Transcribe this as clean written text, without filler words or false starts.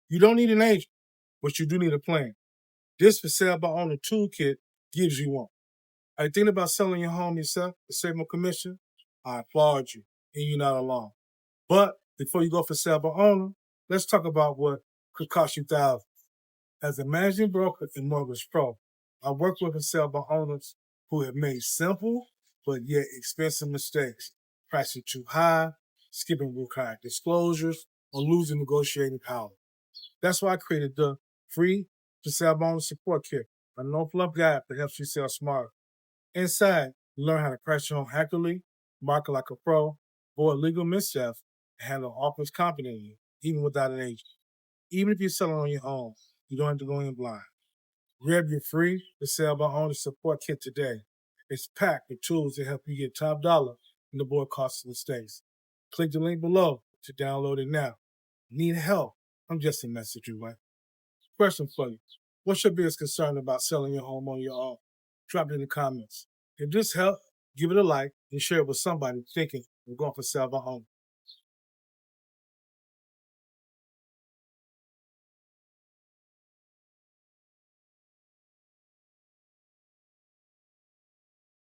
You don't need an agent, but you do need a plan. This for sale by owner toolkit gives you one. Are you thinking about selling your home yourself to save more commission? I applaud you, and you're not alone. But before you go for sale by owner, let's talk about what could cost you thousands. As a managing broker and mortgage pro, I work with sale by owners who have made simple but yet expensive mistakes, pricing too high, skipping required disclosures, or losing negotiating power. That's why I created the free for sale by owner support kit, a no-fluff guide that helps you sell smarter. Inside, you learn how to price your home accurately, market like a pro, avoid legal missteps, and handle offers confidently, even without an agent. Even if you're selling on your own, you don't have to go in blind. Grab your free for sale by owner support kit today. It's packed with tools to help you get top dollar and avoid costly mistakes. Click the link below to download it now. Need help? I'm just a message away. Question for you. What's your biggest concern about selling your home on your own? Drop it in the comments. If this helped, give it a like and share it with somebody thinking we're going for sale by home.